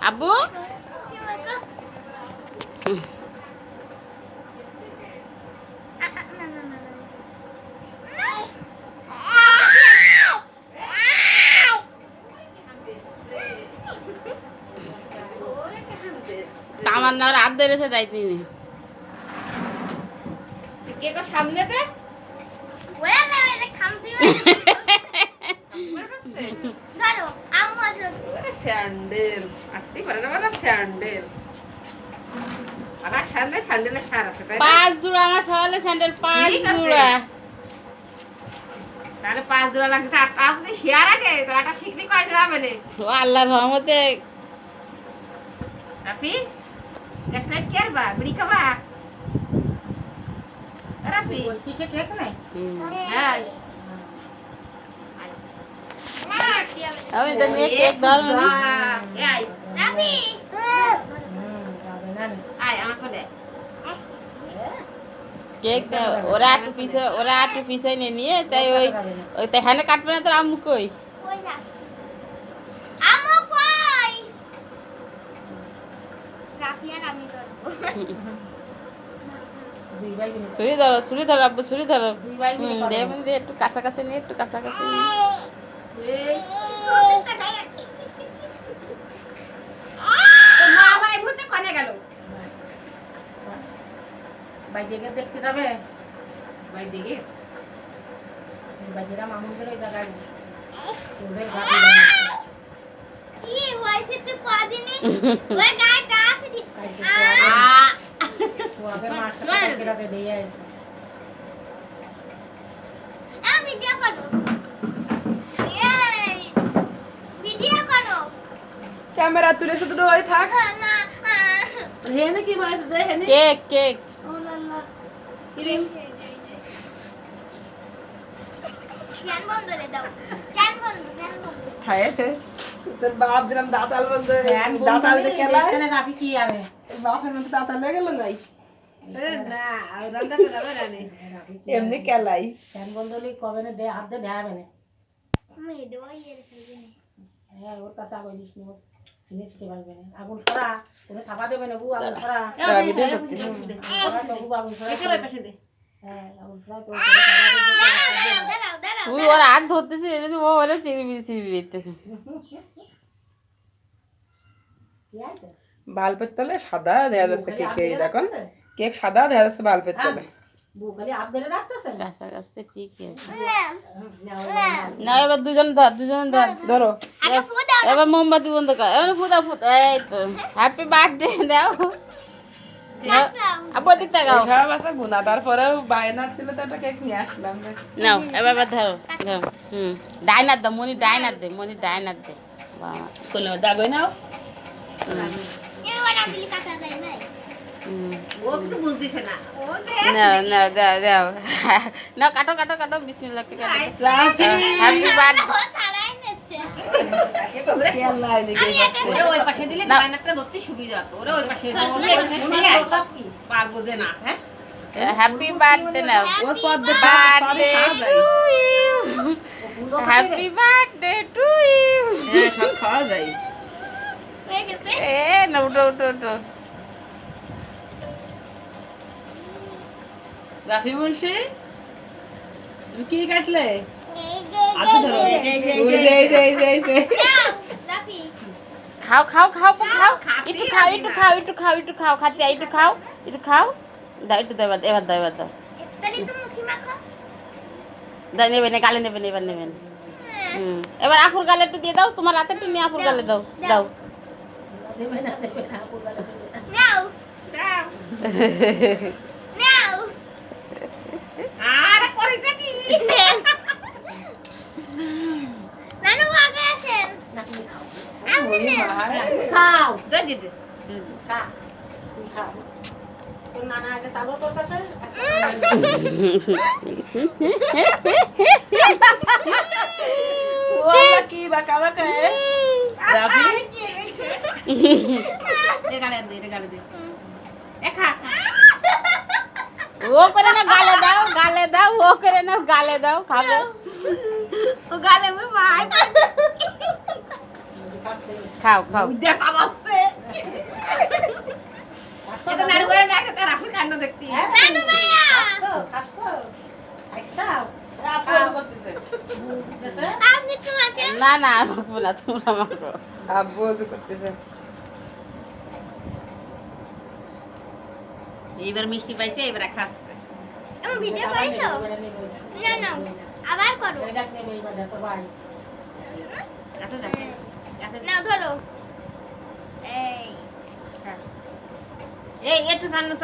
আব্বু আমার না রাত ধরেছে যাইতে কে কো সামনে দে ওরা না এটা খামতি ধরো আম্মু আসো স্যান্ডেল আটটি পারে না বলা স্যান্ডেল আমার স্যান্ডেলের সার আছে তাই না 5 জোড়া আমার সওয়ালে স্যান্ডেল 5 জোড়া তাহলে 5 জোড়া লাগছে আটটা যদি শেয়ার আগে তাহলে আটা শিখলি কয় জোড়া হবে না ও আল্লাহর রহমতে রাফি গ্যাসলাইট কি আরবা বিড়ি খাবা রাফি কিসে কেক নাই হ্যাঁ আমি তো নিয়ে কেক ধর মানে এই রাফি আয় আমার কোলে কেক ওরা একটু পিছে নিয়ে তাই ওই তেখানে কাটবে না তোর আম্মু কই কই যাস আম্মু কই রাফি আর আমি করব ছুরি ধরো আব্বু ছুরি ধরো দে একটু কাছাকাছি নিয়ে এই তো মা আবার এই মুহূর্তে কোনে গেল বাইরে দেখতে যাবে ভাই দেখে বাইরেরা মামুনদের ওই জায়গায় ওদের কি হইছে তুই পাদিনি ওই গায়টা আছে দি ওদের মাস্টার কেটে দিয়ে আসে আমি ভিডিও করব এই ভিডিও করো ক্যামেরা তুলে শুধু ওই থাক না হেনে কি বলে দে হেনে কেক ও লাল্লা ক্রিম ক্যান বন্ধ করে দাও ক্যান বন্ধ খায় তোর বাপ দিলাম দাঁতাল বন্ধ দাঁতাল দে কেলা এখানে রাফি কি আবে বাপের মতো দাঁতাল লেগে গেল নাই না আর রান্না করে রানে এমনি কেলাই ফ্যান বন্ধ হলে কবে না দে হাত দে দেখাবে না আমি দেবো ইয়ে রেখে নে হ্যাঁ ওর কাছে আগে দিস নি চিনে চিতে পারবে না আগুন ছড়া তুমি থাপা দেবে না বউ আগুন ছড়া ভিডিও করতে বউ আগুন ছড়া একের ওই পাশে দে হ্যাঁ আগুন ছড়া তো দাঁড়াও তুই ওর হাত ধরতেছে যদি ও ওরা চিরবি দিতেছে কি আছে বাল্বের তলে সাদা দেখা যাচ্ছে কেকে দেখুন কেক সাদা দেখা যাচ্ছে বাল্বের তলে বউ খালি হাত ধরে রাখতেছে কাছাকাছি ঠিকই আছে না না এবার দুজন ধর ধরো আগে ফু দাও এবার মোমবাতি বন্ধ কর এবার ফুদা এই তো হ্যাপি বার্থডে দাও আব্বু দিক তাকাও সব আছে গুনা তারপরেও বায়নার ছিল তো একটা কেক নিয়ে আসলাম নাও এবার ধরো ডাইনার দাও মনি ডাইনার দে বাবা কোন দাগই নাও এবার আমি কাটা যায় নাই ও কিছু বুঝদিছে না ও না দাও না কাটো বিসমিল্লাহ কে কাটো হ্যাপি বার্থডে ও ছাড়াই নেছে কেলা এদিকে ওরে ওই পাশে দিলে বায়নাটা ধরতে সুবিধা হতো ওরে ওই পাশে দিলে পার বোঝে না হ্যাঁ হ্যাপি বার্থডে নাও ওর পদ্মে birthday to you happy birthday to you হ্যাঁ সব খাওয়া যায় হয়ে গেছে এ না উঠো রাফি মুন্সি তুমি কি কাটলে এই যে আচ্ছা ধরো এই যে যাও রাফি খাও একটু খাও খাতে একটু খাও দাও একটু দাও এবার দাও তাহলে তো মুখি মাখা দাও নেবেন গালে নেবেন এবার নেবেন এবার আপুর গালে একটু দিয়ে দাও তোমার হাতে একটু নিয়ে আপুর গালে দাও দেবে না আপু গালে নাও দাও নাও আরে করিস কি নানু আগে আসেন না তুমি খাও আমি না খাও দে দিদি খা তুমি খাও তোর নানা আছে তাবো তোর কাছে ওলা কি বাকা রাফি রে গালে দে এ খা ও করে না গালে দাও ও করে না গালে দাও খাবে ও গালে ভাই খাও দেখা বসছে কাণ্ড দেখতে নানু ভাইয়া খাচ্ছো খাইছাও আপু ওযু করতেছে দেশে আপনি তোমাকে না না মাখবো না তোমরা মাখো আব্বু ওযু করতেছে এইবার মিষ্টি পাইছে এবার খাচ্ছে আমি ভিডিও করেছো না না আবার করো এটা নেবে এইবার দেখো ভাই এত দেখে এত নাও ধরো এই এই একটু জানো